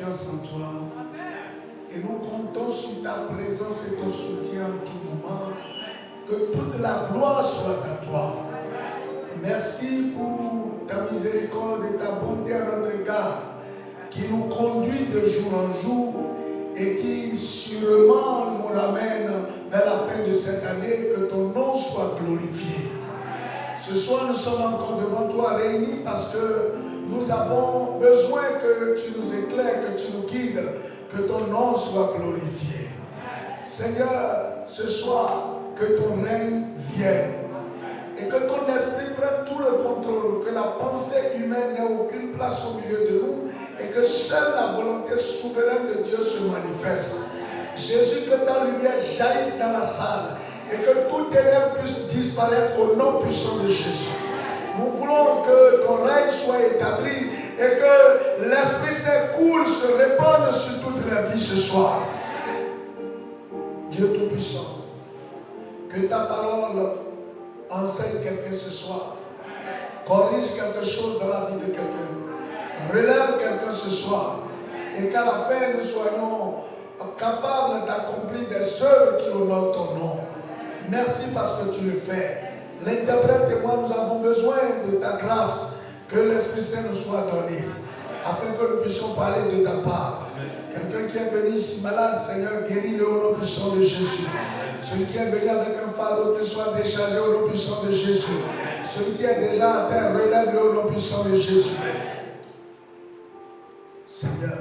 confiance en toi. Et nous comptons sur ta présence et ton soutien en tout moment. Que toute la gloire soit à toi. Merci pour ta miséricorde et ta bonté à notre égard, qui nous conduit de jour en jour et qui sûrement nous ramène vers la fin de cette année. Que ton nom soit glorifié. Ce soir, nous sommes encore devant toi réunis parce que nous avons besoin que tu nous éclaires, que tu nous guides, que ton nom soit glorifié. Seigneur, ce soir, que ton règne vienne et que ton esprit prenne tout le contrôle, que la pensée humaine n'ait aucune place au milieu de nous et que seule la volonté souveraine de Dieu se manifeste. Jésus, que ta lumière jaillisse dans la salle et que tout ténèbre puisse disparaître au nom puissant de Jésus. Nous voulons que ton règne soit établi et que l'Esprit Saint coule, se répande sur toute la vie ce soir. Dieu Tout-Puissant, que ta parole enseigne quelqu'un ce soir, corrige quelque chose dans la vie de quelqu'un, relève quelqu'un ce soir, et qu'à la fin nous soyons capables d'accomplir des œuvres qui honorent ton nom. Merci parce que tu le fais. L'interprète et moi, nous avons besoin de ta grâce, que l'Esprit Saint nous soit donné, afin que nous puissions parler de ta part. Quelqu'un qui est venu ici malade, Seigneur, guéris-le au nom puissant de Jésus. Celui qui est venu avec un fardeau, qu'il soit déchargé au nom puissant de Jésus. Celui qui est déjà à terre, relève-le au nom puissant de Jésus. Seigneur,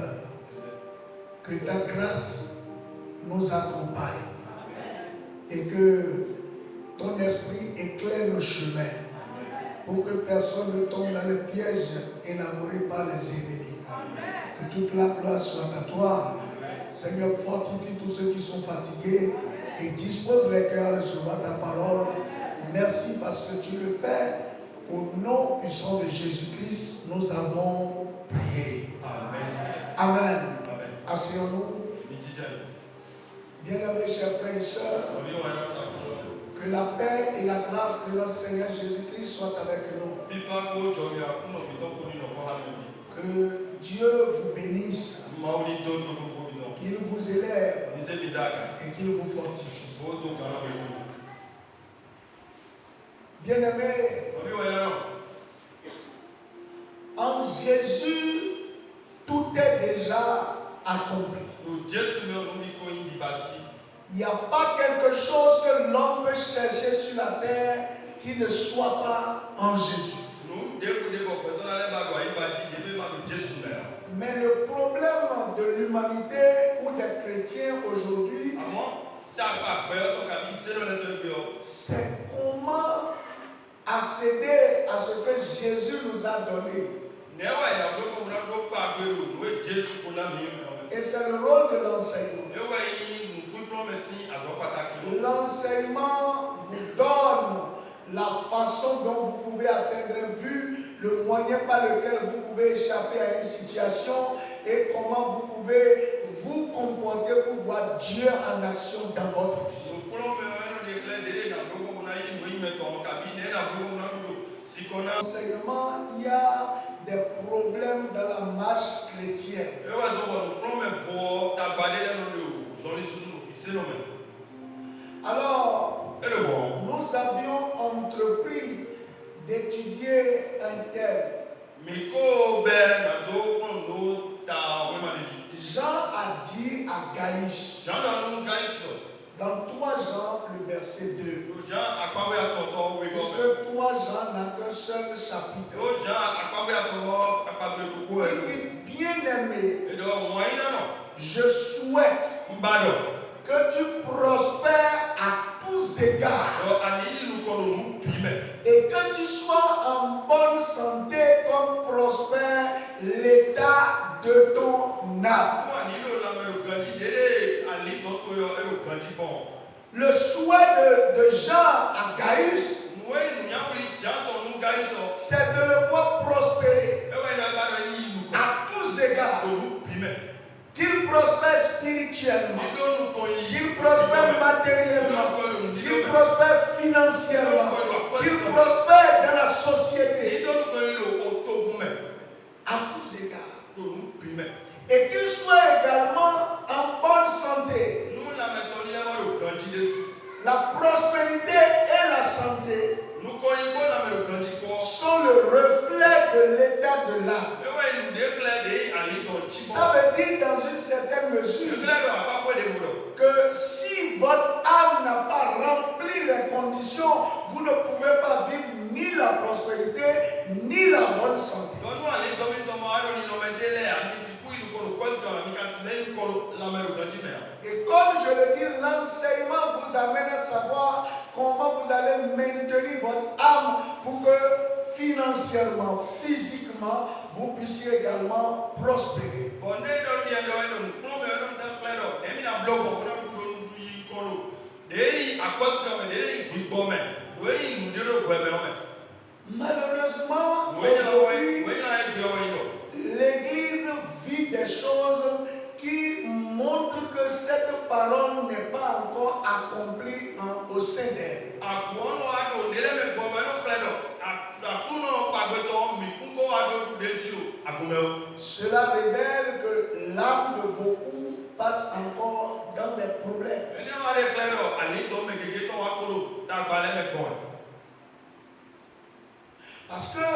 que ta grâce nous accompagne et que ton esprit éclaire nos chemins pour que personne ne tombe dans le piège élaboré par les ennemis. Que toute la gloire soit à toi. Seigneur, fortifie tous ceux qui sont fatigués et dispose les cœurs à recevoir ta parole. Merci parce que tu le fais. Au nom puissant de Jésus-Christ, nous avons prié. Amen. Amen. Asseyons-nous. Bien-aimés, chers frères et sœurs, que la paix et la grâce de notre Seigneur Jésus-Christ soient avec nous. Que Dieu vous bénisse, qu'il vous élève et qu'il vous fortifie. Bien-aimés, en Jésus, tout est déjà accompli. Il n'y a pas quelque chose que l'homme peut chercher sur la terre qui ne soit pas en Jésus. Mais le problème de l'humanité ou des chrétiens aujourd'hui, c'est comment accéder à ce que Jésus nous a donné. Et c'est le rôle de l'enseignement. L'enseignement vous donne la façon dont vous pouvez atteindre un but, le moyen par lequel vous pouvez échapper à une situation et comment vous pouvez vous comporter pour voir Dieu en action dans votre vie. L'enseignement, il y a des problèmes dans la marche chrétienne. Alors, nous avions entrepris d'étudier un thème. Jean a dit à Gaius, dans 3 Jean, le verset 2, parce que 3 Jean n'a qu'un seul chapitre. Il dit, bien-aimé, je souhaite que tu prospères à tous égards et que tu sois en bonne santé comme prospère l'état de ton âme. Le souhait de Jean à Gaius, c'est de le voir prospérer à tous égards. Qu'il prospère spirituellement, qu'il prospère matériellement, qu'il prospère financièrement, qu'il prospère dans la société. À tous égards. et qu'il soit également en bonne santé. La prospérité et la santé sont le reflet de l'état de l'âme. Ça veut dire dans une certaine mesure que si votre âme n'a pas rempli les conditions, vous ne pouvez pas vivre ni la prospérité ni la bonne santé. Et comme je le dis, l'enseignement vous amène à savoir comment vous allez maintenir votre âme pour que financièrement, physiquement, vous puissiez également prospérer. Malheureusement, aujourd'hui, l'Église vit des choses qui montrent que cette parole n'est pas encore accomplie au sein d'elle. Cela révèle que l'âme de beaucoup passe encore dans des problèmes. Parce que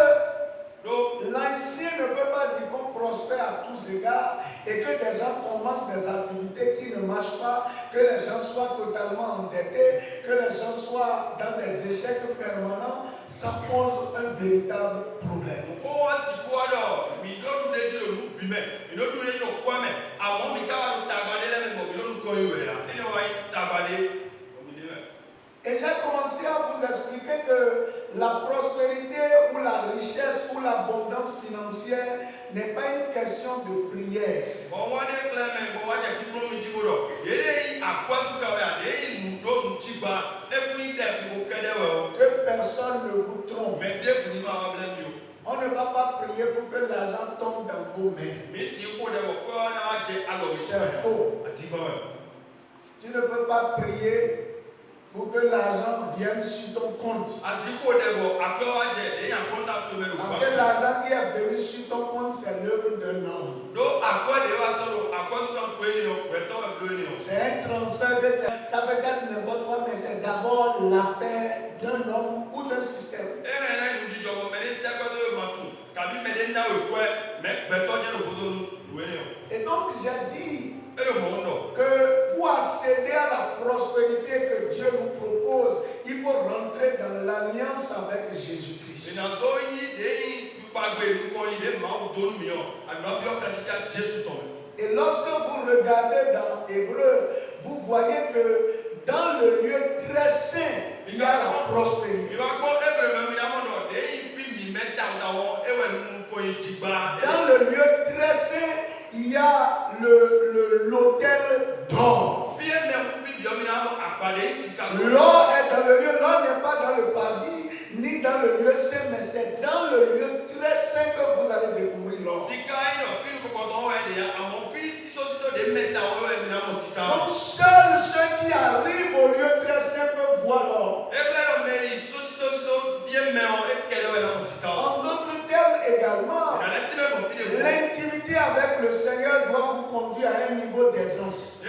l'ancien ne peut pas dire qu'on prospère à tous égards et que des gens commencent des activités qui ne marchent pas, que les gens soient totalement endettés, que les gens soient dans des échecs permanents. Ça pose un véritable problème. Et j'ai commencé à vous expliquer que la prospérité ou la richesse ou l'abondance financière n'est pas une question de prière. Que personne ne vous trompe. On ne va pas prier pour que l'argent tombe dans vos mains. C'est faux. Tu ne peux pas prier pour que l'argent vienne sur ton compte. Parce que l'argent qui est venu sur ton compte, c'est l'œuvre d'un homme. C'est un transfert de terre. Ça peut être n'importe quoi, mais c'est d'abord l'affaire d'un homme ou d'un système. Et donc j'ai dit que pour accéder à la prospérité que Dieu nous propose, il faut rentrer dans l'alliance avec Jésus-Christ. Et lorsque vous regardez dans Hébreu, vous voyez que dans le lieu très saint, il y a la prospérité. Dans le lieu très saint, il y a l'autel d'or. L'or est dans le lieu, l'or n'est pas dans le pavis, ni dans le lieu saint, mais c'est dans le lieu très saint que vous allez découvrir l'or. Donc seuls ceux qui arrivent au lieu très saint peuvent voir l'or. En d'autres termes également, l'intimité avec le Seigneur doit vous conduire à un niveau d'aisance.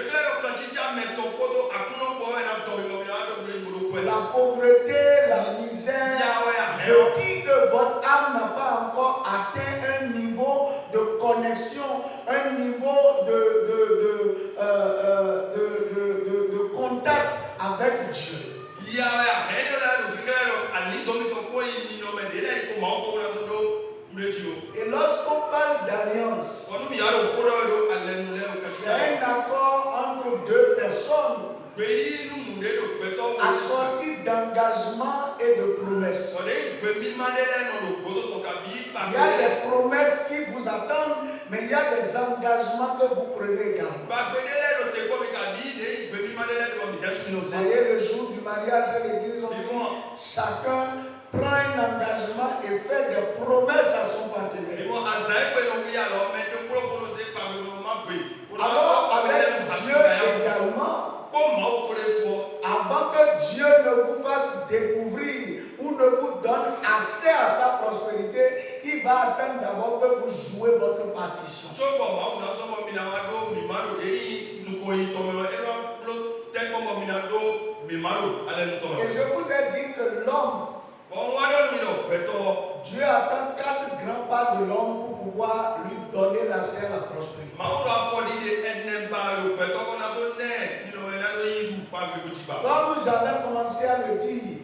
La pauvreté, la misère, je dis que votre âme n'a pas encore atteint un niveau de connexion, un niveau de contact avec Dieu. Et lorsqu'on parle d'alliance, c'est un accord entre deux personnes assorti d'engagement et de promesses. Il y a des promesses qui vous attendent, mais il y a des engagements que vous prenez également. Vous voyez, le jour du mariage à l'église, on dit chacun prend un engagement et fait des promesses à son partenaire. Alors, avec Dieu également, avant que Dieu ne vous fasse découvrir ou ne vous donne accès à sa prospérité, il va attendre d'abord que vous jouez votre partition. Et je vous ai dit que l'homme, Dieu attend 4 grands pas de l'homme pour pouvoir lui donner l'accès à la prospérité. Comme j'avais commencé à le dire,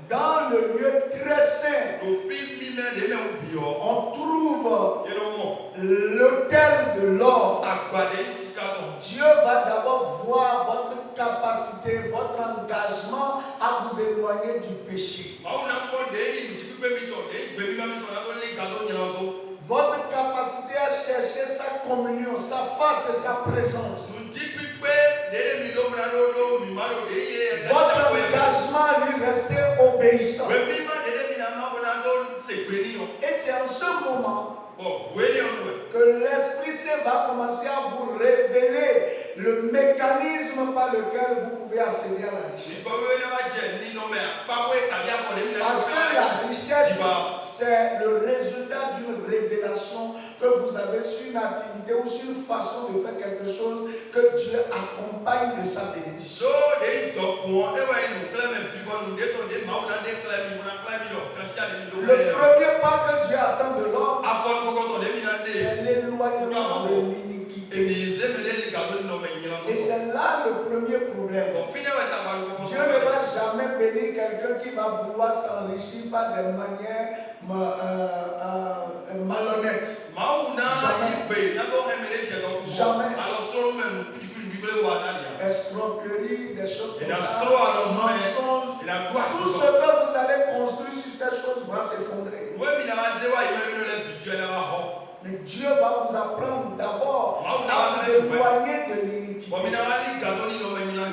dans le lieu très saint, on trouve l'autel de l'or. Dieu va d'abord voir votre capacité, votre engagement à vous éloigner du péché. Votre capacité à chercher sa communion, sa face et sa présence. Votre engagement à lui rester obéissant. Et c'est en ce moment que l'Esprit Saint va commencer à vous révéler le mécanisme par lequel vous pouvez accéder à la richesse. Parce que la richesse, c'est le résultat d'une révélation que vous avez sur une activité ou sur une façon de faire quelque chose que Dieu accompagne de sa bénédiction. Le premier pas que Dieu attend de l'homme, c'est l'éloignement de l'iniquité. Et c'est là le premier problème. Dieu ne va jamais bénir quelqu'un qui va vouloir s'enrichir par des manières malhonnêtes. Jamais. Escroquerie, des choses comme ça, mensonges. Tout ce que vous allez construire sur ces choses va s'effondrer. Mais Dieu va vous apprendre d'abord à vous éloigner de l'iniquité.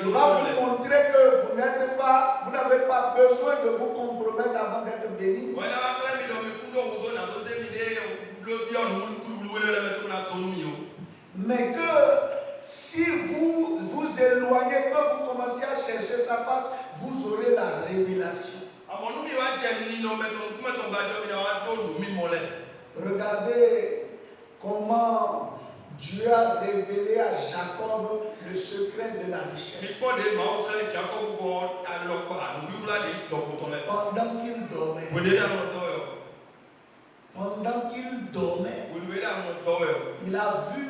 Il va vous montrer que vous n'avez pas besoin de vous compromettre avant d'être béni. Mais que si vous vous éloignez, que vous commencez à chercher sa face, vous aurez la révélation. Regardez comment Dieu a révélé à Jacob le secret de la richesse. Pendant qu'il dormait, il a vu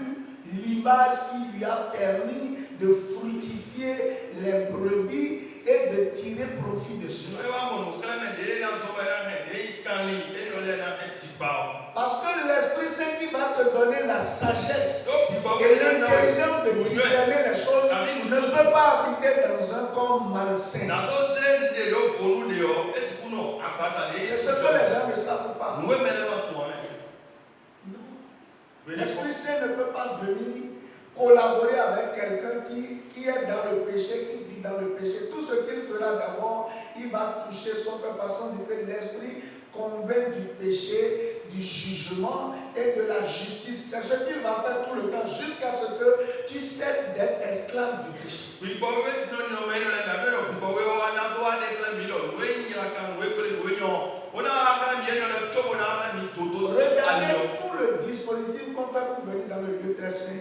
l'image qui lui a permis de fructifier les brebis et de tirer profit de cela. Parce que l'Esprit Saint qui va te donner la sagesse et l'intelligence de discerner les choses ne peut pas habiter dans un corps malsain. C'est ce que les gens ne savent pas. Non. L'Esprit Saint ne peut pas venir collaborer avec quelqu'un qui est dans le péché, qui vit dans le péché. Tout ce qu'il fera d'abord, il va toucher son cœur parce qu'on dit que l'Esprit convainc du péché, du jugement et de la justice. C'est ce qu'il va faire tout le temps jusqu'à ce que tu cesses d'être esclave du péché. Regardez tout le dispositif qu'on fait pour venir dans le lieu très saint.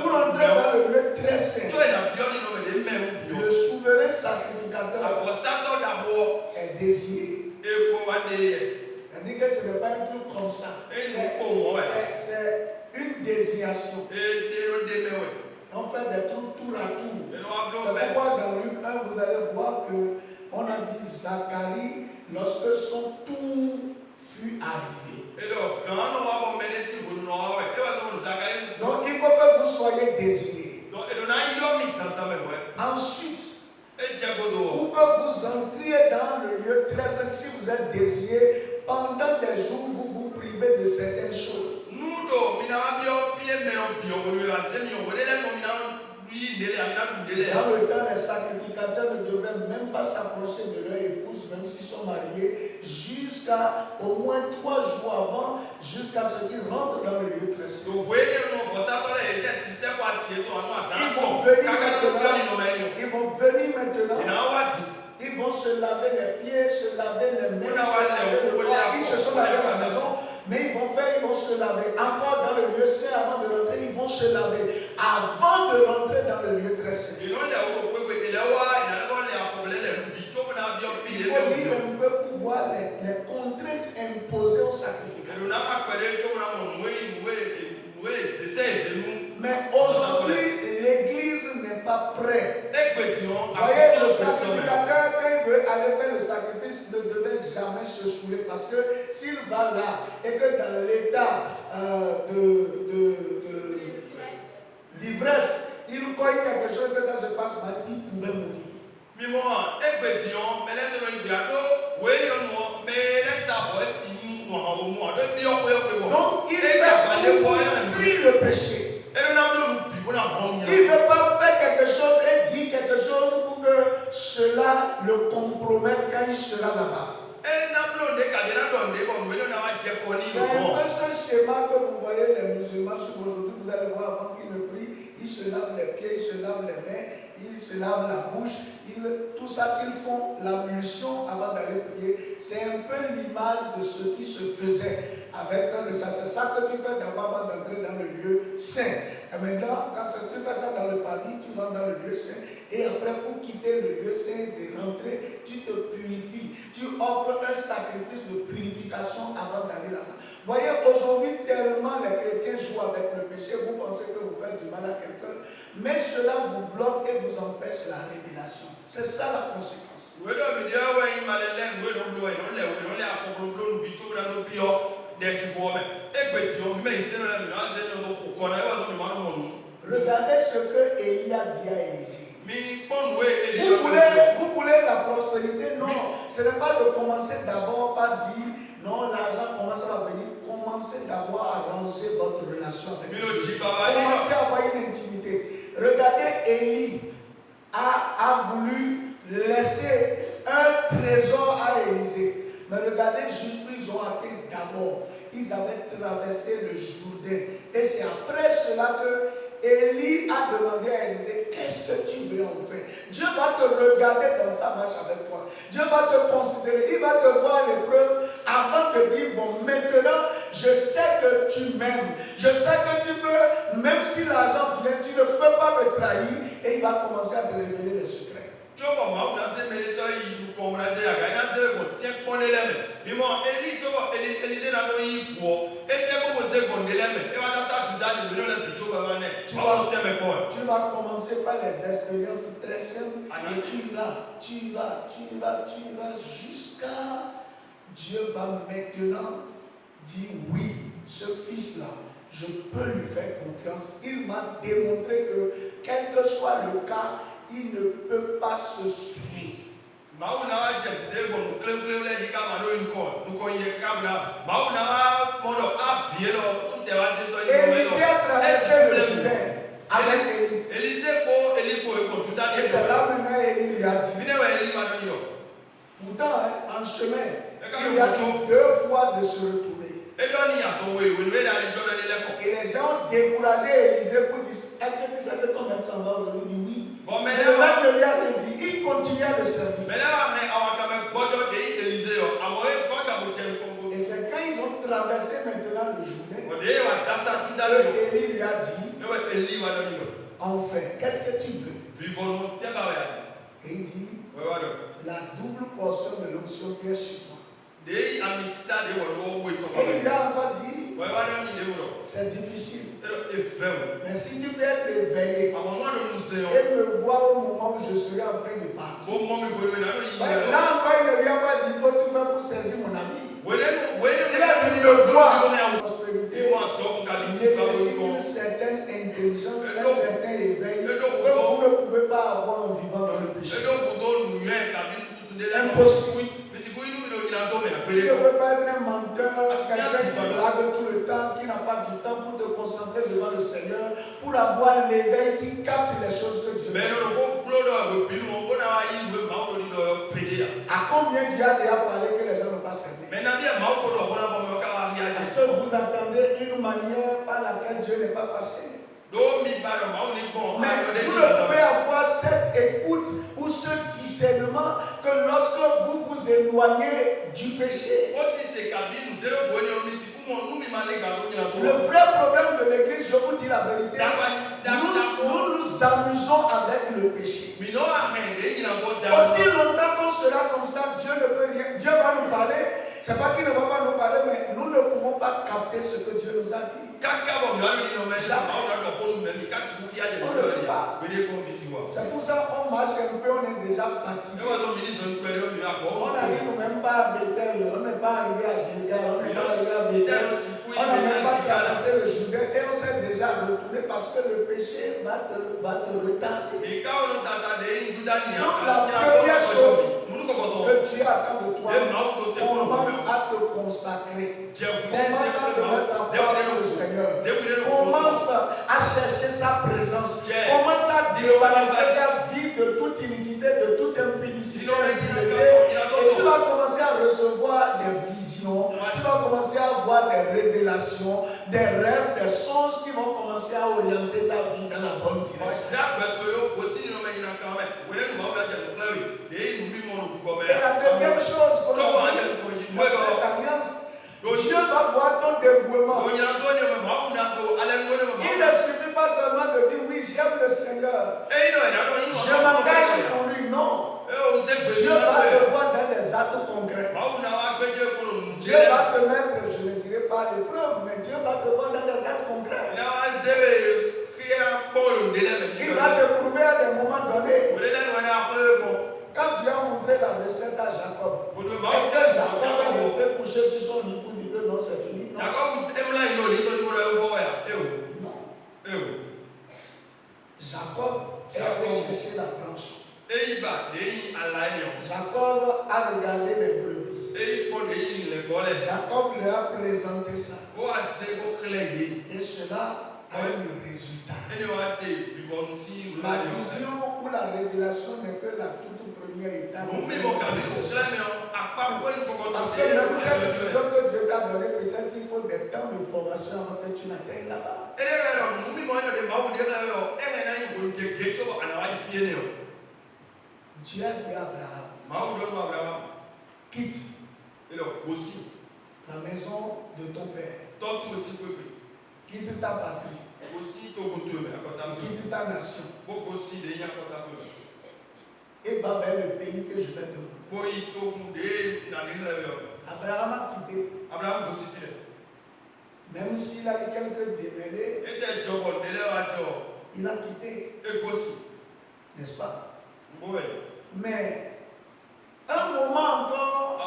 Pour entrer dans le lieu très saint, le souverain sacrificateur est désiré. C'est-à-dire que ce n'est pas un truc comme ça. C'est une désignation. On fait des trucs tour à tour. C'est pourquoi dans Luc 1, vous allez voir qu'on a dit Zacharie lorsque son tour fut arrivé. Donc il faut que vous soyez désirés. Ensuite, pour que vous entriez dans le lieu très saint, si vous êtes désiré, pendant des jours, vous vous privez de certaines choses. Dans le temps, les sacrificateurs ne devraient même pas s'approcher de leur épouse, même s'ils sont mariés, jusqu'à au moins 3 jours avant, jusqu'à ce qu'ils rentrent dans le lieu très saint. Ils vont venir maintenant. Ils vont se laver les pieds, se laver les mains, se laver le corps. Ils se sont lavés à la maison. se laver. Encore dans le lieu saint, avant de rentrer, ils vont se laver. Avant de rentrer dans le lieu très saint. Il faut lire un peu pour voir les contraintes imposées au sacrificateur. Mais aujourd'hui, l'église n'est pas prête. Voyez, le sacrificateur, quand il veut aller faire le sacrifice, ne devait jamais se saouler. Parce que s'il va là et que dans l'état d'ivresse, il croit quelque chose que ça se passe mal, il pouvait mourir. Donc il fait tout pour fuir le péché. Il ne veut pas faire quelque chose et dire quelque chose pour que cela le compromette quand il sera là-bas. C'est un peu ce schéma que vous voyez les musulmans sur aujourd'hui. Vous allez voir avant qu'ils ne prient, ils se lavent les pieds, ils se lavent les mains, ils se lavent la bouche. Tout ça qu'ils font, l'ablution avant d'aller prier, c'est un peu l'image de ce qui se faisait avec le sacerdoce. C'est ça que tu fais d'abord avant d'entrer dans le lieu saint. Et maintenant, quand tu fais ça dans le paradis, tu vas dans le lieu saint. Et après, pour quitter le lieu saint et rentrer, tu te purifies. Tu offres un sacrifice de purification avant d'aller là-bas. Voyez, aujourd'hui, tellement les chrétiens jouent avec le péché, vous pensez que vous faites du mal à quelqu'un, mais cela vous bloque et vous empêche la révélation. C'est ça la conséquence. Regardez ce que Élie a dit à Élisée. Vous voulez la prospérité? Non. Ce n'est pas de commencer d'abord par dire non, l'argent commence à venir. Commencez d'abord à ranger votre relation avec Dieu. Commencez à avoir une intimité. Regardez, Élie a voulu laisser un trésor à Élisée. Mais regardez jusqu'où ils ont atteint d'abord. Ils avaient traversé le Jourdain. Et c'est après cela que Élie a demandé à Élisée, qu'est-ce que tu veux en faire? Dieu va te regarder dans sa marche avec toi. Dieu va te considérer. Il va te voir l'épreuve avant de dire, bon, maintenant, je sais que tu m'aimes. Je sais que tu peux, même si l'argent vient, tu ne peux pas me trahir. Et il va commencer à te révéler les secrets. Tu vas commencer par les expériences très simples et tu iras jusqu'à Dieu va maintenant dire oui, ce fils-là, je peux lui faire confiance. Il m'a démontré que quel que soit le cas, il ne peut pas se suivre. Élisée a traversé le Jourdain avec Élie. Et c'est là maintenant Élie lui a dit. Pourtant, en chemin, il a dit 2 fois de se retourner. Et les gens décourageaient Élisée pour dire, est-ce que tu sais que ton maître s'en va aujourd'hui? Il dit oui. Mais le maître ne lui a rien dit. Il continuait à le servir. Et c'est quand ils ont traversé maintenant le Jourdain que Élie lui a dit, enfin, qu'est-ce que tu veux? Et il dit, la double portion de l'onction qui est sur toi. Et il a encore dit, c'est difficile. Mais si tu peux être éveillé et me voir au moment où je serai en train de partir. Là encore, il ne lui a pas dit, il faut tout faire pour saisir mon ami. Il a dit, me voir. La prospérité nécessite une certaine intelligence, un certain éveil que vous ne pouvez pas avoir en vivant dans le péché. Impossible. Tu ne peux pas être un menteur, quelqu'un qui blague tout le temps, qui n'a pas du temps pour te concentrer devant le Seigneur, pour avoir l'éveil qui capte les choses que Dieu veut. À combien Dieu a déjà parlé que les gens n'ont pas servi? Est-ce que vous entendez une manière par laquelle Dieu n'est pas passé? Mais vous ne pouvez avoir cette écoute ou ce discernement que lorsque vous vous éloignez du péché. Le vrai problème de l'église, je vous dis la vérité, nous nous amusons avec le péché. Aussi longtemps qu'on sera comme ça, Dieu ne peut rien. Dieu va nous parler. C'est pas qu'il ne va pas nous parler, mais nous ne pouvons pas capter ce que Dieu nous a dit. On ne peut pas. C'est pour ça qu'on marche un peu, on est déjà fatigué. On n'arrive même pas à Bethel, on n'est pas arrivé à Gilgal, on n'est pas arrivé à Bethel. On n'a même pas traversé le Jourdain et on s'est déjà retourné parce que le péché va te retarder. Donc la première chose que Dieu attend de toi, commence à te consacrer. Commence à te mettre en part pour le Seigneur. Commence à chercher sa présence. Commence à débarrasser ta vie de toute iniquité, de toute impudicité, et tu vas commencer à recevoir des visions. Tu vas commencer à avoir des révélations, des rêves, des songes qui vont commencer à orienter ta vie dans la bonne direction. Et la deuxième chose qu'on a vu dans cette alliance, Dieu va voir ton dévouement. Il ne suffit pas seulement de dire oui, j'aime le Seigneur, je m'engage pour lui. Non. Dieu va te voir dans des actes concrets. Dieu va te mettre, je ne dirais pas l'épreuve, mais Dieu va te voir dans des actes concrets. Il va te prouver à des moments donnés. Quand Dieu a montré la recette à Jacob, est-ce que Jacob est resté couché sur son lit pour dire que non, c'est fini? Non. Jacob est allé chercher la branche. Jacob a regardé les brebis. Jacob leur a présenté ça. Et cela a eu le résultat. La vision ou la révélation n'est que la toute première étape. Parce que même cette vision que Dieu t'a donnée, peut-être qu'il faut des temps de formation avant que tu n'atteignes là-bas. Dieu a dit à Abraham, quitte la maison de ton père, quitte ta patrie, et quitte ta nation, et va vers le pays que je vais te montrer. Abraham a quitté. Même s'il a eu quelques démêlés, il a quitté. N'est-ce pas? Mais un moment encore,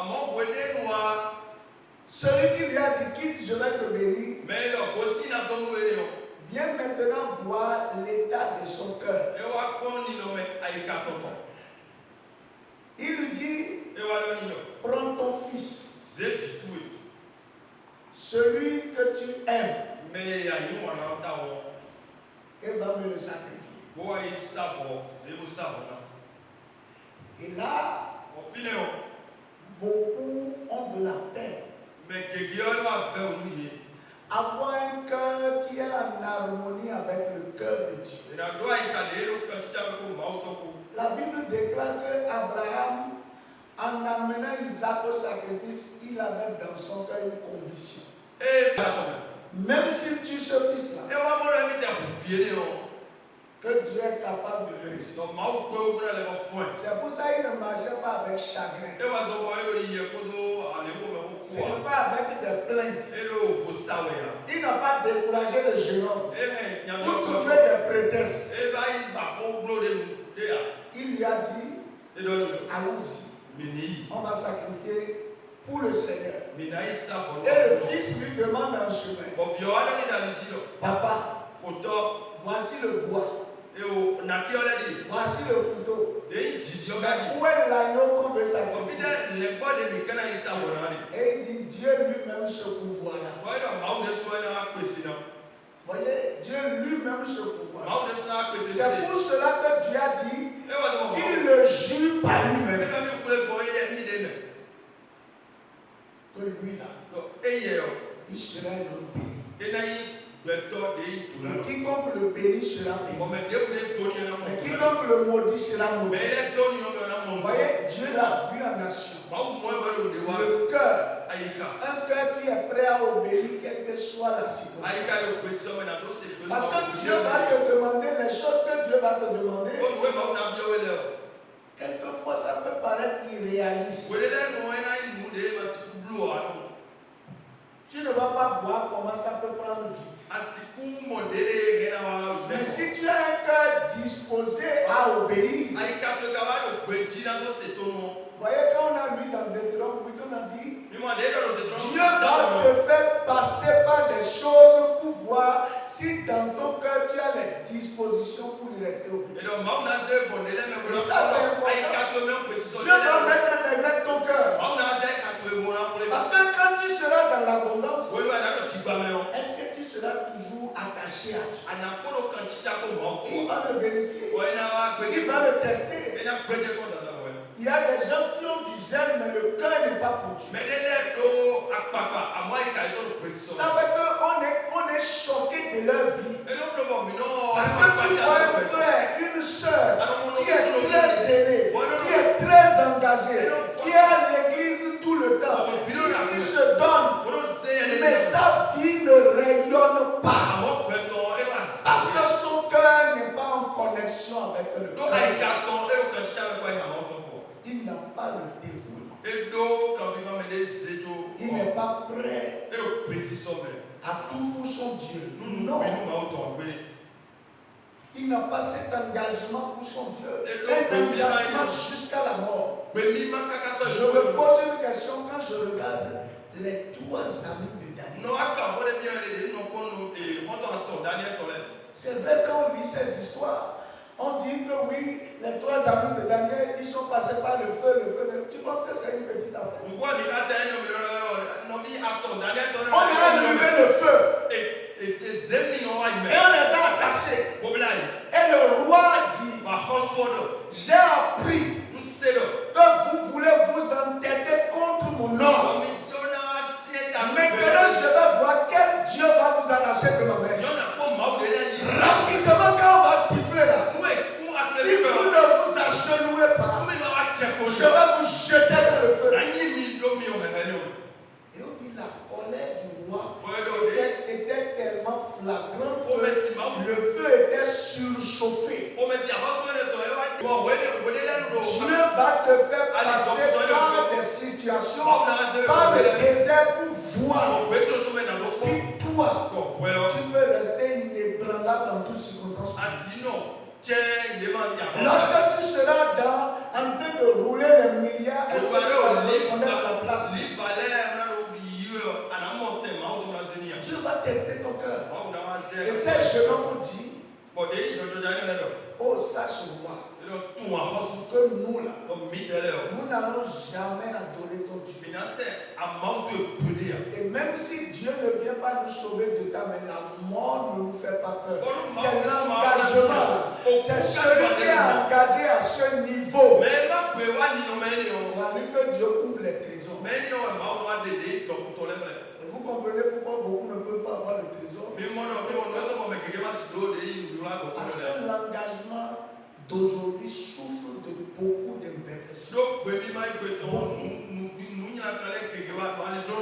celui qui lui a dit quitte, je vais te bénir, viens maintenant voir l'état de son cœur. Il lui dit, prends ton fils, celui que tu aimes, et va me le sacrifier. Et là, beaucoup ont de la peine. Avoir un cœur qui est en harmonie avec le cœur de Dieu. La Bible déclare qu'Abraham, en amenant Isaac au sacrifice, il avait dans son cœur une conviction. Même s'il tue ce fils-là, que Dieu est capable de le résister. C'est pour ça qu'il ne marchait pas avec chagrin. Ce n'est pas avec des plaintes. Il n'a pas découragé le jeune homme pour trouver des prétextes. Il lui a dit, allons-y, on va sacrifier pour le Seigneur. Et le fils lui demande en chemin, papa, voici le bois. Voici le couteau. Mais où est l'agneau qu'on veut sacrifier? Et il dit, Dieu lui-même se pourvoira. Voyez, Dieu lui-même se pourvoira. C'est pour cela que Dieu a dit qu'il le jure par lui-même. Que lui là, il sera un homme béni. Et quiconque le bénit sera béni. Mais quiconque le maudit sera maudit. Vous voyez, Dieu l'a vu en action. Le cœur Un cœur qui est prêt à obéir, quelle que soit la situation. Parce que Dieu va te demander les choses que Dieu va te demander. Quelquefois, ça peut paraître irréaliste. Tu ne vas pas voir comment ça peut prendre vite. Mais si tu as un cœur disposé à obéir, voyez, quand on a lu dans Deutéronome 8, on a dit Dieu va te faire passer par des choses pour voir si dans ton cœur tu as les dispositions pour lui rester obéissant. Et ça, c'est important. Dieu va mettre en exergue ton cœur. Parce que quand tu seras dans l'abondance, est-ce que tu seras toujours attaché à Dieu? Il va le vérifier. Il va le tester. Il y a des gens qui ont du zèle, mais le cœur n'est pas pour Dieu. Ça fait qu'on est choqué de leur vie. Parce que tu vois un frère, une soeur qui est très zélé, qui est très engagé, qui est à l'église tout le temps, qui se donne, mais sa vie ne rayonne pas. Parce que son cœur n'est pas en connexion avec le cœur. Il n'a pas le dévouement. Il n'est pas prêt à tout pour son Dieu. Non. Il n'a pas cet engagement pour son Dieu. Un engagement jusqu'à la mort. Je me pose une question quand je regarde les trois amis de Daniel. C'est vrai quand on lit ces histoires. On dit que oui, les trois amis de Daniel, ils sont passés par le feu. Tu penses que c'est une petite affaire? On a allumé le feu. Et on les a attachés. Et le roi dit, j'ai appris que vous voulez vous entêter contre mon nom. Maintenant, je vais voir quel Dieu va vous arracher de ma main. Rapidement, quand on va siffler là, si vous ne vous agenouillez pas, je vais vous jeter dans le feu. Et on dit la colère du roi était tellement flagrante que le feu était surchauffé. Dieu va te faire passer par des situations, par le désert pour voir si toi, tu peux rester inébranlable dans toutes circonstances. Lorsque tu seras en train de rouler les milliards, est-ce que tu vas reconnaître la place? Dieu va tester ton cœur. Et ces jeunes ont dit, oh, sache-moi que nous là, nous n'allons jamais adorer ton Dieu. Et même si Dieu ne vient pas nous sauver de ta main, la mort ne nous fait pas peur. C'est l'engagement. C'est celui qui est engagé à ce niveau. C'est à lui que Dieu ouvre les trésors. Et vous comprenez pourquoi beaucoup ne peuvent pas avoir le trésor? Parce que l'engagement d'aujourd'hui souffre de beaucoup d'imperfections.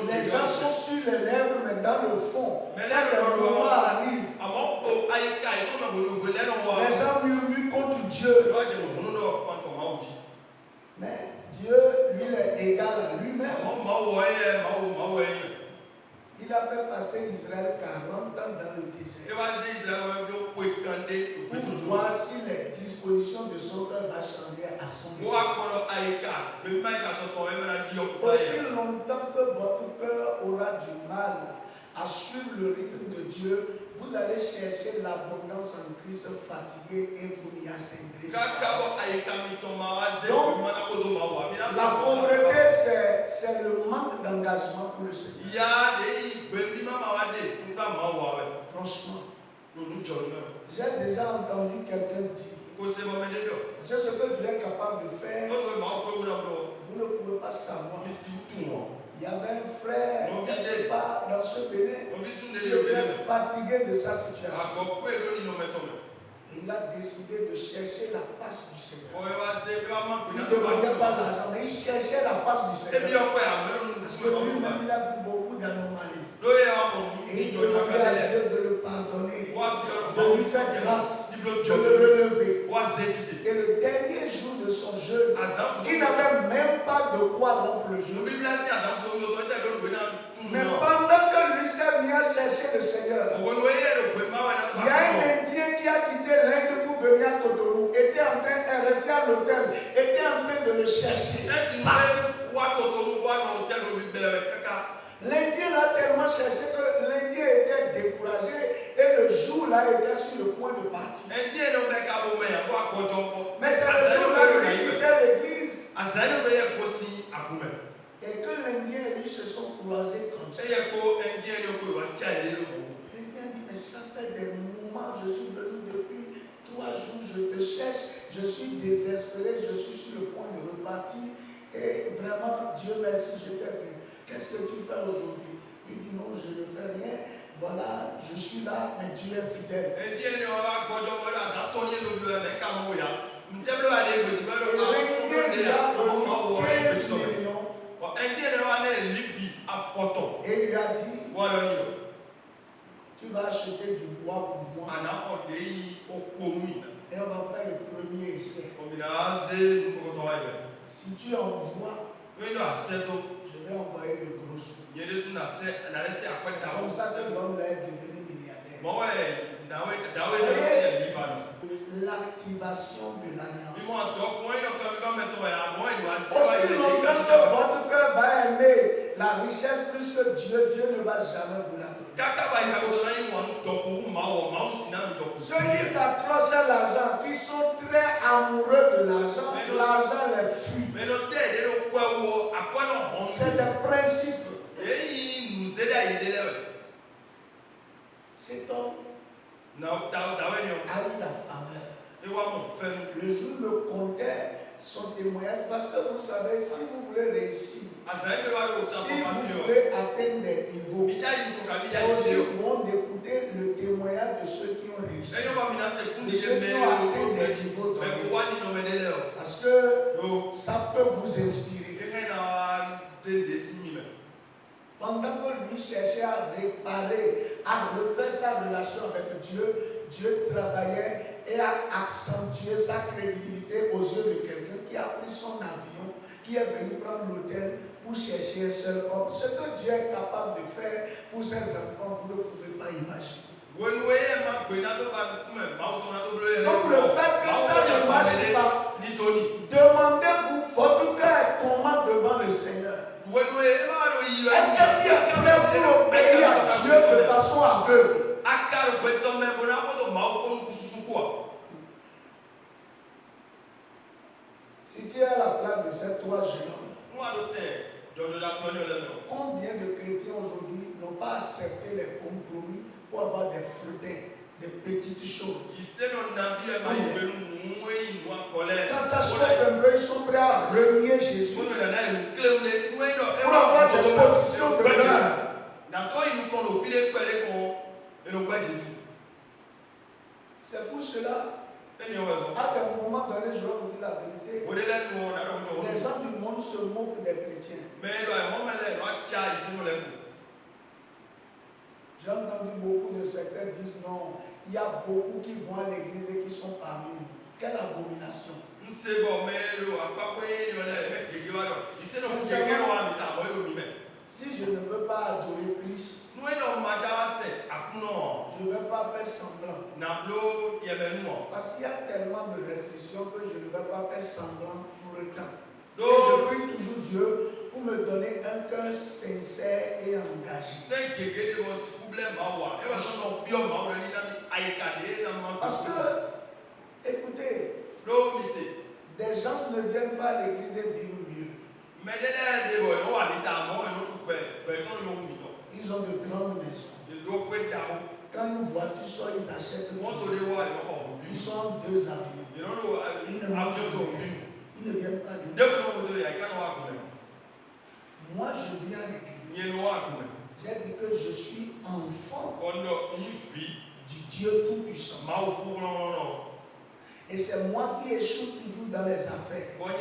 Les gens sont sur les lèvres, mais dans le fond, quand le moment arrive, les gens murmurent contre Dieu. Mais Dieu, lui, est égal à lui-même. Il a fait passer Israël 40 ans dans le désert pour voir si les dispositions de son cœur vont changer à son niveau. Aussi longtemps que votre cœur aura du mal à suivre le rythme de Dieu, vous allez chercher l'abondance en Christ fatigué et vous n'y atteindrez jamais. Donc, la pauvreté, c'est le manque d'engagement pour le Seigneur. Franchement, j'ai déjà entendu quelqu'un dire, c'est ce que Dieu est capable de faire, vous ne pouvez pas savoir. Il y avait un frère quelque part dans ce Bénin qui était fatigué de sa situation. Et il a décidé de chercher la face du Seigneur. Il ne demandait pas l'argent, mais il cherchait la face du Seigneur. Parce que lui-même, il a vu beaucoup d'anomalies. Et il demandait à Dieu de le pardonner, de lui faire grâce, de le relever. Et le dernier jour de son jeûne, il n'avait même pas de quoi rompre le jeûne. Mais pendant que lui s'est mis à chercher le Seigneur, il y a un Indien qui a quitté l'Inde pour venir à Cotonou, était en train de rester à l'hôtel, était en train de le chercher. L'Indien l'a tellement cherché que l'Indien était découragé et le jour-là était sur le point de partir. Mais c'est le jour-là qu'il quittait l'église. Et que l'Indien et lui se sont croisés comme ça. L'Indien dit, mais ça fait des moments, je suis venu depuis 3 jours, je te cherche, je suis désespéré, je suis sur le point de repartir. Et vraiment, Dieu merci, je t'ai vu. Qu'est-ce que tu fais aujourd'hui? Il dit, non, je ne fais rien. Voilà, je suis là, mais Dieu est fidèle. Et l'Indien lui a remis 15 millions. Et il lui a dit, tu vas acheter du bois pour moi. Et on va faire le premier essai. Si tu envoies, je vais envoyer de gros sous. C'est comme ça que l'homme est devenu milliardaire. L'activation de l'alliance. Aussi longtemps que votre cœur va aimer la richesse plus que Dieu, Dieu ne va jamais vous la donner. Ceux qui s'accrochent à l'argent, qui sont très amoureux de l'argent, l'argent les fuit. C'est des principes. Cet homme a eu la faveur. Le jour me comptait son témoignage parce que vous savez, si vous voulez réussir, si vous voulez atteindre des niveaux, c'est aussi bon d'écouter le témoignage de ceux qui ont réussi, de ceux qui ont atteint des niveaux donnés. Parce que ça peut vous inspirer. Pendant que lui cherchait à réparer, à refaire sa relation avec Dieu, Dieu travaillait et a accentué sa crédibilité aux yeux de quelqu'un qui a pris son avion, qui est venu prendre l'hôtel pour chercher un seul homme. Ce que Dieu est capable de faire pour ses enfants, vous ne pouvez pas imaginer. Donc le fait que ça ne marche pas, demandez-vous, votre cœur est comment devant le Seigneur? Est-ce que tu es prêt pour obéir à Dieu de façon aveugle? Si tu es à la place de ces 3 jeunes hommes, combien de chrétiens aujourd'hui n'ont pas accepté les compromis pour avoir des fruits, des petites choses? Quand ça chauffe un peu, ils sont prêts à renier Jésus pour avoir des positions de l'heure. C'est pour cela, à des moments donnés, je vais vous dire la vérité, les gens du monde se moquent des chrétiens. J'ai entendu beaucoup de secteurs disent non, il y a beaucoup qui vont à l'église et qui sont parmi nous. Quelle abomination! Si je ne veux pas adorer Christ, je ne vais pas faire semblant. Parce qu'il y a tellement de restrictions que je ne vais pas faire semblant pour le temps. Et je prie toujours Dieu pour me donner un cœur sincère et engagé. Parce que, écoutez, des gens ne viennent pas à l'église et vivent mieux. Ils ont de grandes maisons. Quand une voiture sort, ils achètent tout. Ils ont 2 avions. Ils ne viennent pas de l'église. Moi, je viens à l'église. J'ai dit que je suis enfant du Dieu Tout-Puissant. Et c'est moi qui échoue toujours dans les affaires. Franchement,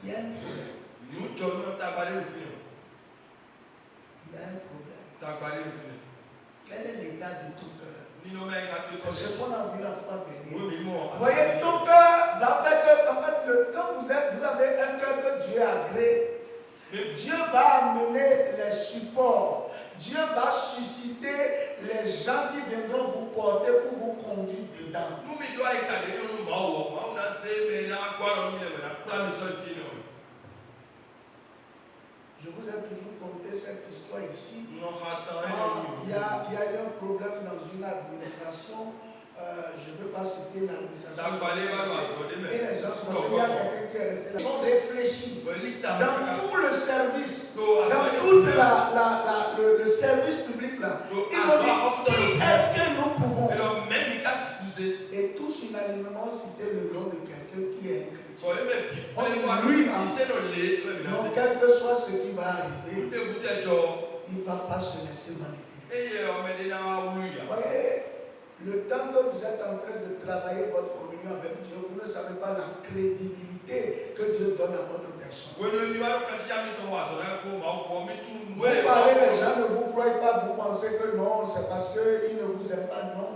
il y a un problème. Il y a un problème. Quel est l'état de ton cœur? C'est ce qu'on a vu la fois dernière. Voyez, ton cœur va faire que, en fait, quand vous avez un cœur que Dieu a créé, Dieu va amener les supports. Dieu va susciter les gens qui viendront vous porter pour vous conduire dedans. Je vous ai toujours conté cette histoire ici. Quand il y a eu un problème dans une administration, je ne veux pas citer l'administration. Et les gens sont il y a quelqu'un qui est resté là. Ils ont réfléchi dans tout le service, dans tout le service public là. Ils ont dit, qui est-ce que nous pouvons? Et tous unanimement cité le nom de quelqu'un qui est un chrétien. Lui là, donc quel que soit ce qui va arriver, il ne va pas se laisser manipuler. Voyez, le temps que vous êtes en train de travailler votre communion avec Dieu, vous ne savez pas la crédibilité que Dieu donne à votre personne. Vous parlez, les gens ne vous croient pas, vous pensez que non, c'est parce qu'ils ne vous aiment pas, non.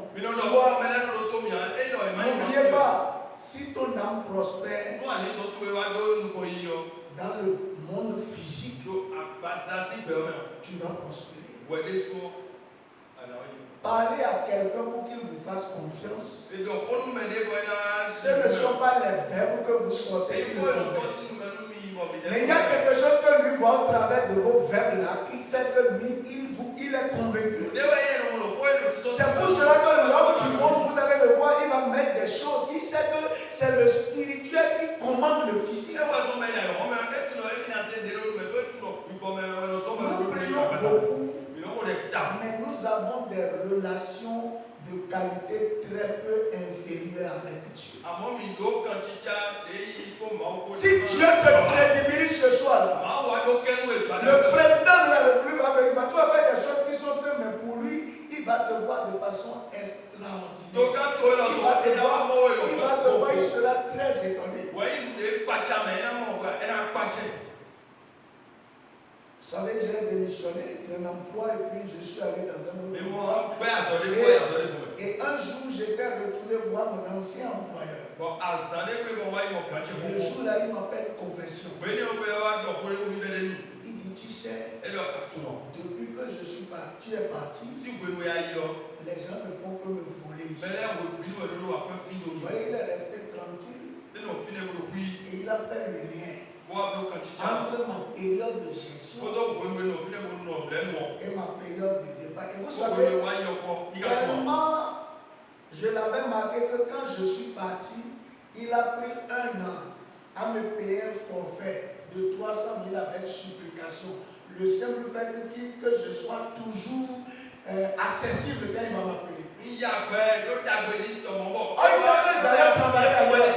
N'oubliez pas, si ton âme prospère dans le monde physique, tu vas prospérer. Parlez à quelqu'un pour qu'il vous fasse confiance. Ce ne sont pas les verbes que vous sortez. Mais il y a quelque chose que lui voit au travers de vos verbes là qui fait que lui, il est convaincu. C'est pour cela que l'homme du monde, vous allez le voir, il va mettre des choses. Il sait que c'est le spirituel qui commande le physique. Nous prions beaucoup, mais nous avons des relations de qualité très peu inférieure avec Dieu. Si Dieu te crédibilise ce soir, le président de la République va venir, tu vas faire des choses qui sont simples, mais pour lui, il va te voir de façon extraordinaire. Il va te voir, il sera très étonné. Vous savez, j'ai démissionné d'un emploi et puis je suis allé dans un autre emploi. Et un jour, j'étais retourné voir mon ancien employeur. Et le jour-là, il m'a fait une confession. Il dit, tu sais, depuis que je suis parti, tu es parti, les gens ne font que me voler ici. Vous voyez, il est resté tranquille. Et il a fait le lien entre ma période de gestion et ma période de départ. Et vous savez, tellement je l'avais marqué que quand je suis parti, il a pris 1 an à me payer un forfait de 300 000 avec supplication. Le simple fait que je sois toujours accessible quand il va m'appeler. Il savait que j'allais travailler ailleurs.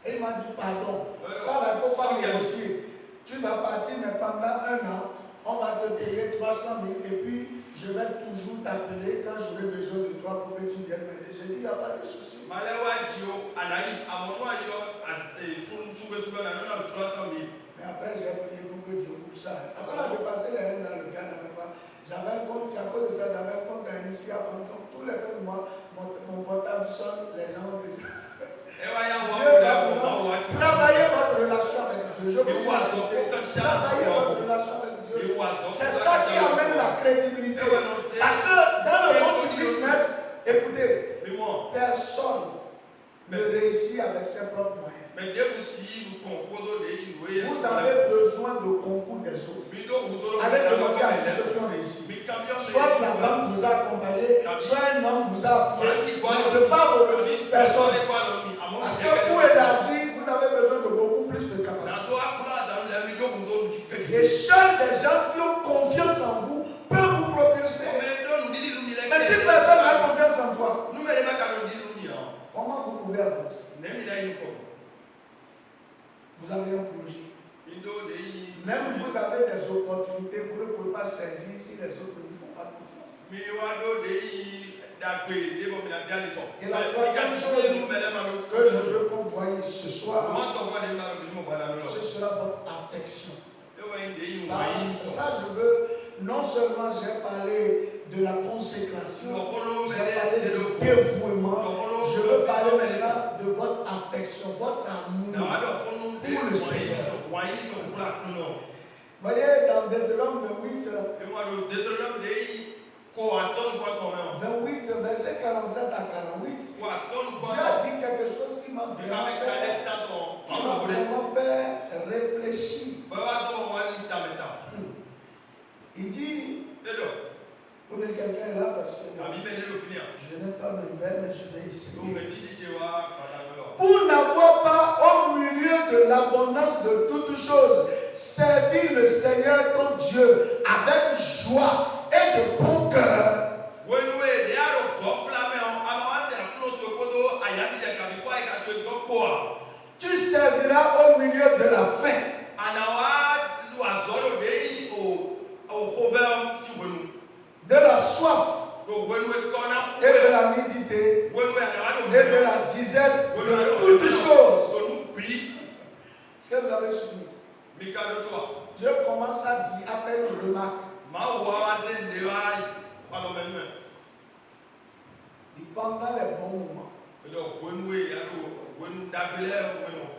Et il m'a dit pardon. Ça, il ne faut pas négocier. Tu vas partir, mais pendant 1 an, on va te payer 300 000 et puis je vais toujours t'appeler quand j'aurai besoin de toi pour que tu viennes m'aider. J'ai dit, il n'y a pas de souci. Mais après, j'ai prié pour que Dieu coupe ça. Quand on a dépassé les 1 an, le gars n'avait pas. J'avais un compte, c'est à cause de ça, j'avais un compte à Initia. Donc, tous les fins de mois, mon portable sonne, les gens ont déjà. Dieu va vous travailler votre relation avec Dieu. Je vous dis, travaillez votre relation avec Dieu. C'est ça qui amène la crédibilité. Parce que dans le monde du business, écoutez, personne ne réussit avec ses propres moyens. Vous avez besoin de concours des autres. Allez demander à tous ceux qui ont réussi. Soit la banque vous a accompagné, soit un homme vous a appuyé. Mais de par vos ressources, personne. Parce que pour élargir, vous avez besoin de beaucoup plus de capacité. Et seuls des gens qui ont confiance en vous peuvent vous propulser. Mais si personne n'a confiance en toi, comment vous pouvez avancer? Vous avez un projet. Même vous avez des opportunités, vous ne pouvez pas saisir si les autres ne vous font pas confiance. Et la troisième chose que je veux qu'on voie ce soir, ce sera votre affection. C'est ça, je veux. Non seulement j'ai parlé de la consécration, j'ai parlé du dévouement, je veux parler maintenant de votre affection, votre amour pour le Seigneur. Voyez, dans Deutéronome 28, 28, verset 47 à 48, Dieu a dit quelque chose qui m'a vraiment fait réfléchir. Il dit, ou bien quelqu'un est là parce que je n'ai pas mes verres, mais je vais essayer. Pour n'avoir pas au milieu de l'abondance de toutes choses, servir le Seigneur ton Dieu avec joie et de bon cœur. Tu serviras au milieu de la faim, de la soif et de la nudité et de la disette, de toutes choses. Est-ce que vous avez suivi? Dieu commence à dire après une remarque. Et pendant les bons moments,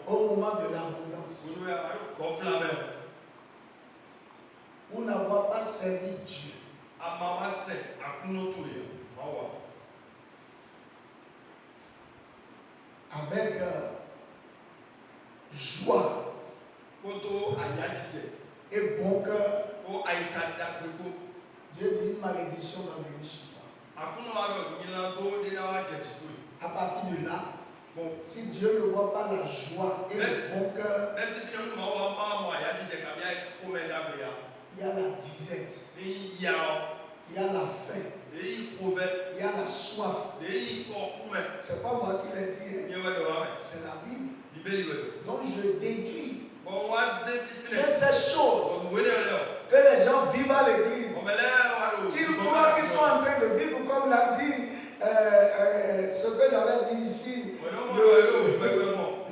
au moment de l'abondance, pour n'avoir pas servi Dieu, avec joie et bon cœur, Dieu dit une malédiction va venir sur toi. À partir de là, si Dieu ne voit pas la joie et le bon cœur, il y a la disette, il y a la faim, il y a la soif. C'est pas moi qui l'ai dit, c'est la Bible. Donc je déduis que ces choses que les gens vivent à l'église, qu'ils croient qu'ils sont en train de vivre, comme l'a dit ce que j'avais dit ici,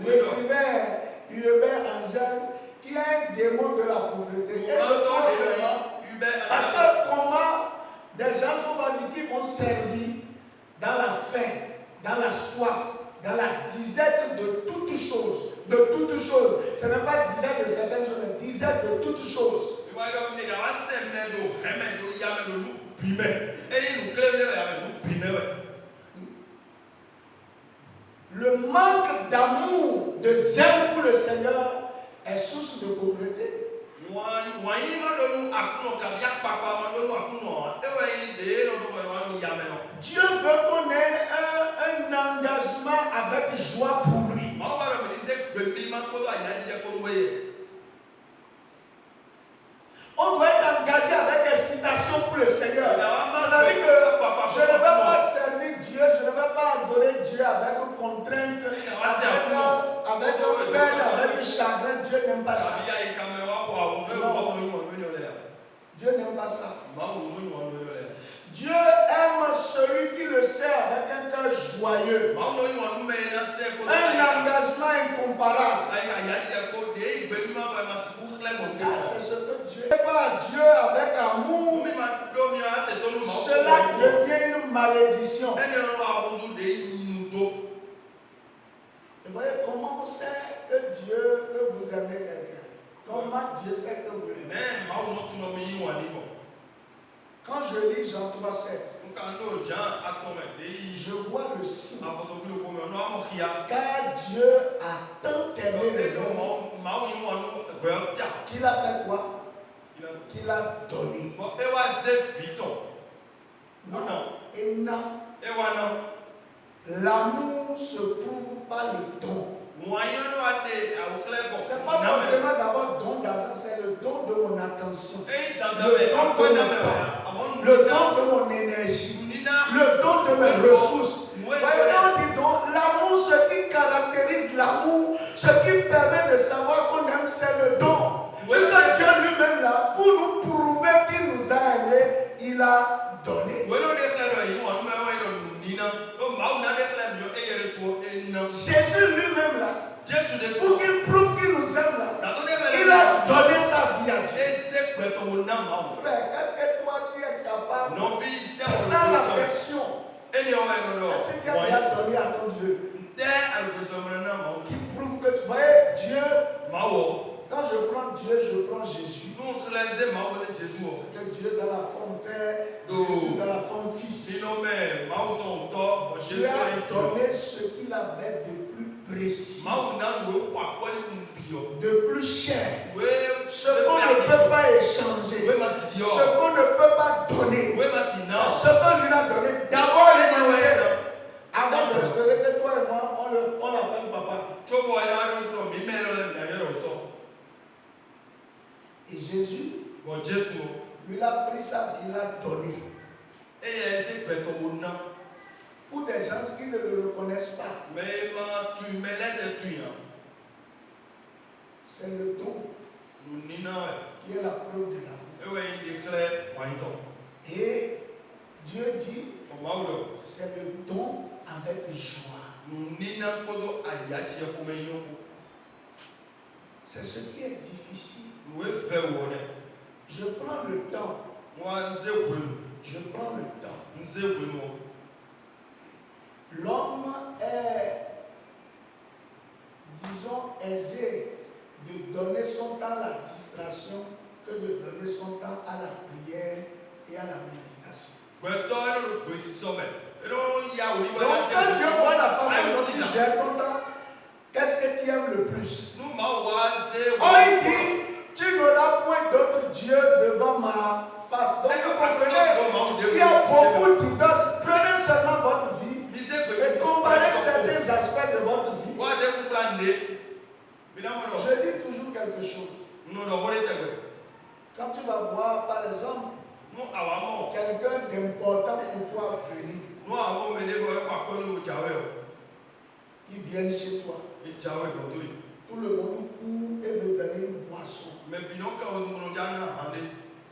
l'écrivain Hubert Angel, qui est un démon de la pauvreté. Et je crois vraiment, parce que comment des gens qui vont servir dans la faim, dans la soif, dans la disette de toutes choses. De toutes choses. Ce n'est pas disette de certaines choses, mais disette de toutes choses. Le manque d'amour, de zèle pour le Seigneur est source de pauvreté. Dieu veut qu'on ait un engagement avec joie pour lui. On doit être engagé avec excitation pour le Seigneur. C'est-à-dire que je ne vais pas servir Dieu, je ne vais pas adorer Dieu avec contrainte, avec peine, avec chagrin. Dieu n'aime pas ça. Dieu n'aime pas ça. Dieu aime celui qui le sert avec un cœur joyeux. Un engagement incomparable. Ça, c'est ce que Dieu fait par Dieu avec amour. Cela devient une malédiction. Et voyez comment on sait que Dieu, que vous aimez quelqu'un. Comment Dieu sait que vous l'aimez. Quand je lis Jean 3,16, je vois le signe. Car Dieu a tant aimé le monde qu'il a fait quoi? Qu'il a donné. Non. L'amour se prouve par le don. C'est pas forcément d'avoir don d'argent, c'est le don de mon attention, le don de mon temps, le don de mon énergie, le don de mes ressources. Voyez, quand on dit don, l'amour, ce qui caractérise l'amour, ce qui permet de savoir qu'on aime, c'est le don. Et ce Dieu lui-même là, pour nous prouver qu'il nous a aimés, il a donné. pour qu'il prouve qu'il nous aime là, il a donné sa vie à Dieu. Frère, est-ce que toi tu es capable? C'est ça l'affection. Est-ce que tu as déjà donné à ton Dieu? Qui prouve que tu voyais Dieu. Quand je prends Dieu, je prends Jésus. Que Dieu dans la forme Père, Jésus dans la forme Fils. Dieu a donné ce qu'il avait de plus précis, de plus cher, ce qu'on ne peut pas échanger, ce qu'on ne peut pas donner. C'est ce qu'on lui a donné. D'abord l'humanité, avant d'espérer que toi et moi, on l'appelle papa. Et Jésus, lui a pris sa vie, il l'a donné. Pour des gens qui ne le reconnaissent pas. C'est le don qui est la preuve de l'amour. Et Dieu dit, c'est le don avec joie. C'est ce qui est difficile. Je prends le temps. Je prends le temps. L'homme est, disons, aisé de donner son temps à la distraction que de donner son temps à la prière et à la méditation. Donc quand Dieu voit la façon dont tu gères ton temps, qu'est-ce que tu aimes le plus? Oh, il dit, tu n'auras point d'autre Dieu devant ma face. Donc vous comprenez, il y a beaucoup d'idoles. Prenez seulement votre vie et comparez certains aspects de votre vie. Je dis toujours quelque chose. Quand tu vas voir, par exemple, quelqu'un d'important pour toi venir, il vient chez toi. Tout le monde court et veut donner une boisson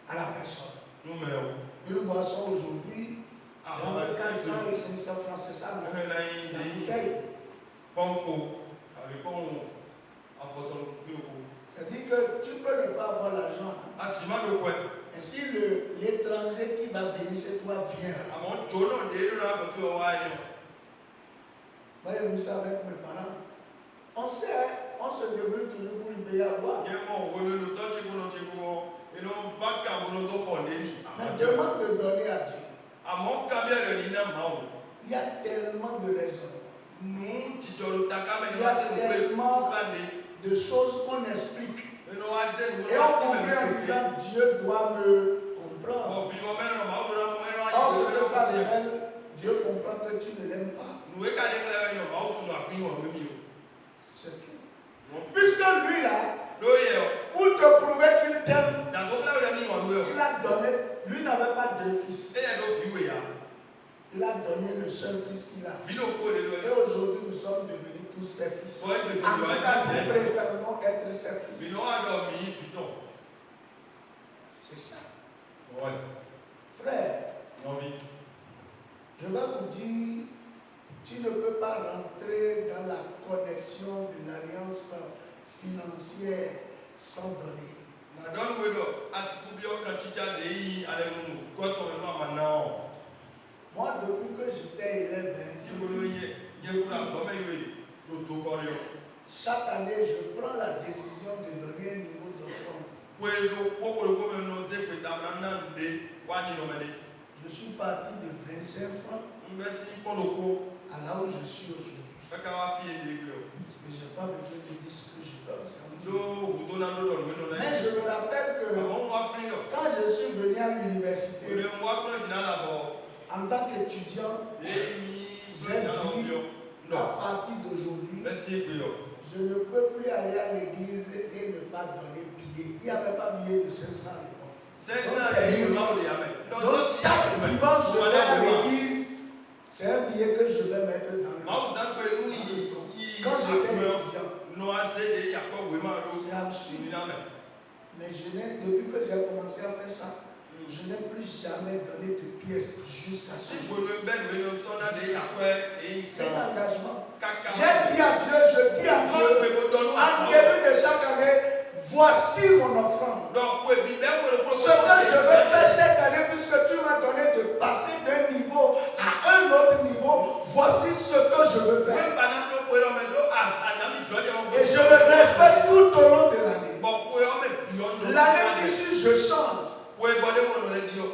à la personne. Une boisson aujourd'hui, c'est entre 400 et 500 francs, c'est ça, la bouteille. C'est-à-dire que tu peux ne pas avoir l'argent. Et si l'étranger qui va venir chez toi vient, voyez-vous ça avec mes parents, on se débrouille toujours pour lui payer à boire. Mais demande de donner à Dieu. Il y a tellement de raisons. Il y a tellement de choses qu'on explique. Et on comprend en disant Dieu doit me comprendre. Or, ce que ça révèle, Dieu comprend que tu ne l'aimes pas. C'est tout. Puisque lui là, pour te prouver qu'il t'aime, il a donné, lui n'avait pas de fils. Il a donné le seul fils qu'il a. Et aujourd'hui, nous sommes devenus tous ses fils. En tout cas, nous prétendons être ses fils. C'est ça. Frère, je vais vous dire, tu ne peux pas rentrer dans la connexion de l'alliance financière sans donner. Moi, depuis que j'étais élève, chaque année, je prends la décision de donner un niveau d'offrande. Je suis parti de 25 francs à là où je suis aujourd'hui. Parce que je n'ai pas besoin de dire ce que je donne. Mais je me rappelle que quand je suis venu à l'université, en tant qu'étudiant, j'ai dit à partir d'aujourd'hui, je ne peux plus aller à l'église et ne pas donner billet. Il n'y avait pas billet de 500 à l'époque. Donc chaque dimanche, je vais à l'église, c'est un billet que je vais mettre dans le quand j'étais étudiant. C'est absurde. Mais depuis que j'ai commencé à faire ça, Je n'ai plus jamais donné de pièces jusqu'à ce jour. C'est un engagement. J'ai dit à Dieu, je dis à Dieu, en début de chaque année, voici mon offrande. Ce que je veux faire cette année, puisque tu m'as donné de passer d'un niveau à un autre niveau, voici ce que je veux faire. Et je le respecte tout au long de l'année. L'année qui suit, je change.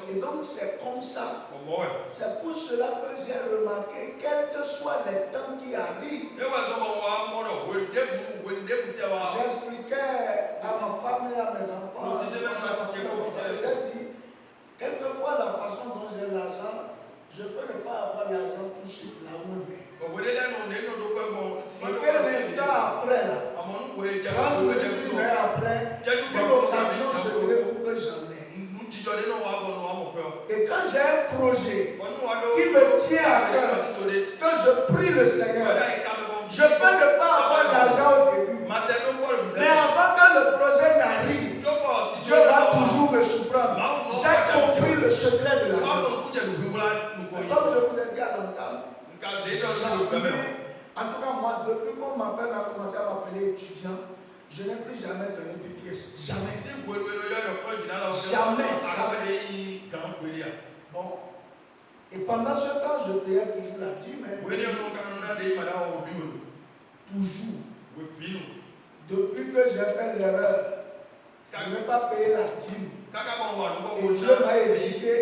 Et donc c'est comme ça. C'est pour cela que j'ai remarqué, quels que soient les temps qui arrivent, j'expliquais à ma femme et à mes enfants, j'ai dit, quelquefois la façon dont j'ai l'argent, je peux ne pas avoir l'argent tout de suite là où on est. Et quel instant après, là, 30 minutes, une heure après, une occasion se crée pour que j'en ai. Et quand j'ai un projet qui me tient à cœur, que je prie le Seigneur, je peux ne pas avoir l'argent au début. Mais avant que le projet n'arrive, Dieu va toujours me surprendre. J'ai compris le secret de la grâce. Comme je vous ai dit à l'entame, en tout cas moi, depuis qu'on m'appelle, on a commencé à m'appeler étudiant, je n'ai plus jamais donné de pièces. Jamais. Jamais. Bon. Et pendant ce temps, je payais toujours la dîme. Toujours. Depuis que j'ai fait l'erreur de ne pas payer la dîme, et Dieu m'a éduqué,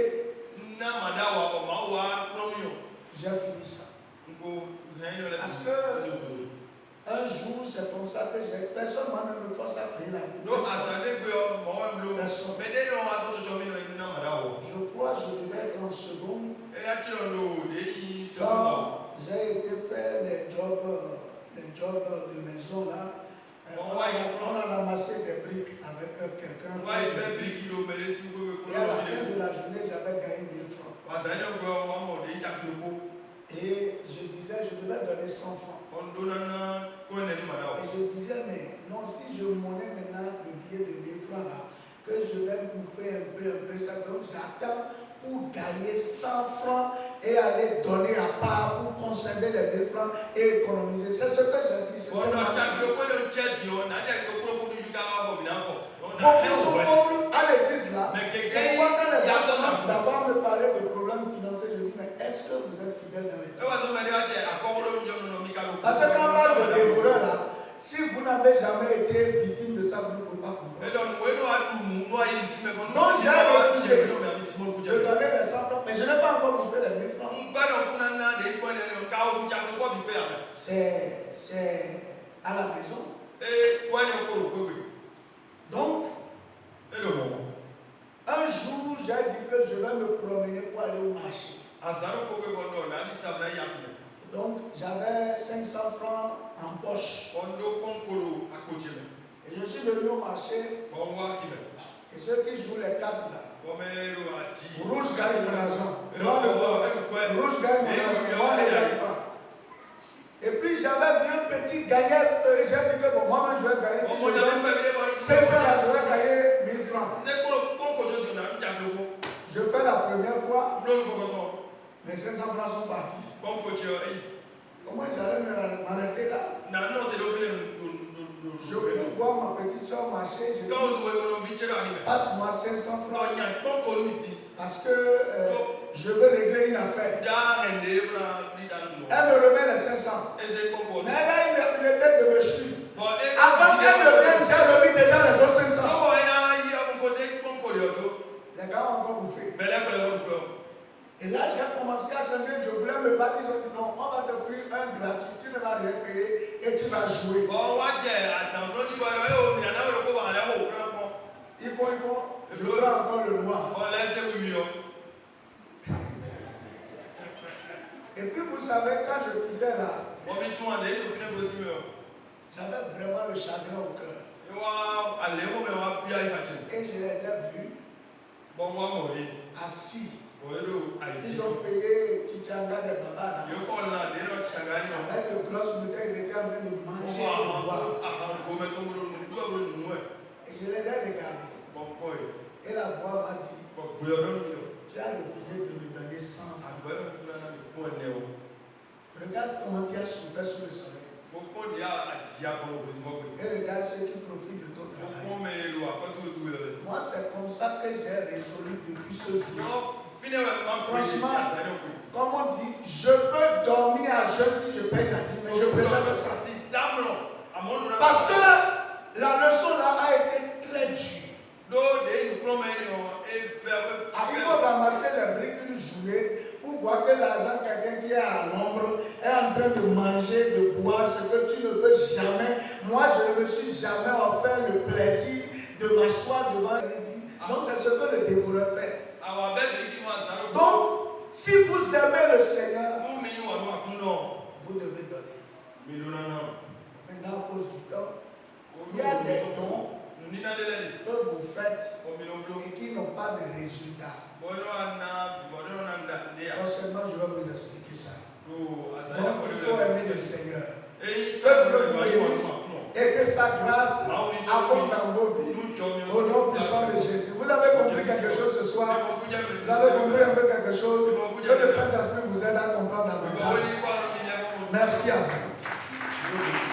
j'ai fini ça. Parce que un jour, c'est comme ça que personne m'a même forcé à payer la dîme. Personne. Je crois que je devais être en seconde. Quand j'ai été faire les jobs de maison là, on a ramassé des briques avec quelqu'un. Et à la fin de la journée, j'avais gagné 1000 francs. Et je disais, je devais donner 100 francs. Et je disais, mais non, si je monnais maintenant le billet de 1000 francs là, que je vais bouffer un peu ça, donc j'attends pour gagner 100 francs et aller donner à part pour conserver les 1000 francs et économiser. C'est ce que j'ai dit. Beaucoup sont pauvres à l'église là. C'est pourquoi quand les gens commencent d'abord à me parler de problèmes financiers, je dis, mais est-ce que vous êtes fidèle dans l'église? Parce que quand on parle de dévoreur là, si vous n'avez jamais été victime de ça, vous ne pouvez pas comprendre. Non, j'ai refusé de donner les 100 francs, mais je n'ai pas encore bouffé les 1000 francs. C'est à la maison. Donc, un jour, j'ai dit que je vais me promener pour aller au marché. Donc, j'avais 500 francs en poche. Et je suis venu au marché. Et ceux qui jouent les cartes là, rouge gagne mon argent. Rouge gagne mon argent. Moi, ne gagne pas. Et puis j'avais vu un petit gagnant. J'ai dit que bon, moi, je vais gagner. Si je donne 500 là, je vais gagner 1000 francs. Je fais la première fois. Mes 500 francs sont partis. Comment j'allais m'arrêter là? Je peux voir ma petite soeur marcher. Je dis, passe-moi 500 francs. Parce que je veux régler une affaire. Elle me remet les 500. Mais là, il était de me suivre. Avant qu'elle me vienne, j'ai remis déjà les autres 500. Les gars ont encore bouffé. Et là, j'ai commencé à changer. Je voulais me battre. Ils ont dit non, on va t'offrir un gratuit. Tu ne vas rien payer et tu vas jouer. Il faut. Je prends encore le noir. Et puis vous savez, quand je quittais là, j'avais vraiment le chagrin au cœur. Et je les ai vus assis. Ils ont payé Tichanga de Baba là. Avec de grosses bouteilles, ils étaient en train de manger et de boire. Et je les ai regardés. Et la voix m'a dit, Tu as refusé de me donner 100 francs. Regarde comment tu as souffert sous le soleil. Et regarde ceux qui profitent de ton travail. Moi, c'est comme ça que j'ai résolu depuis ce jour. Franchement, comme on dit, je peux dormir à jeun si je paye la dîme, mais je préfère faire ça. Parce que la leçon là a été très dure. Il faut ramasser les briques une journée pour voir que l'argent, quelqu'un qui est à l'ombre, est en train de manger, de boire, ce que tu ne peux jamais. Moi, je ne me suis jamais offert le plaisir de m'asseoir devant lui. Donc, c'est ce que le dévoreur fait. Donc, si vous aimez le Seigneur, vous devez donner. Maintenant, à cause du temps, il y a des dons que vous faites et qui n'ont pas de résultat. Prochainement, je vais vous expliquer ça. Donc, il faut aimer le Seigneur. Que Dieu vous bénisse et que sa grâce abonde dans vos vies. Au nom puissant de Jésus. Vous avez compris quelque chose ce soir? Vous avez compris un peu quelque chose? Que le Saint-Esprit vous aide à comprendre davantage. Merci à vous.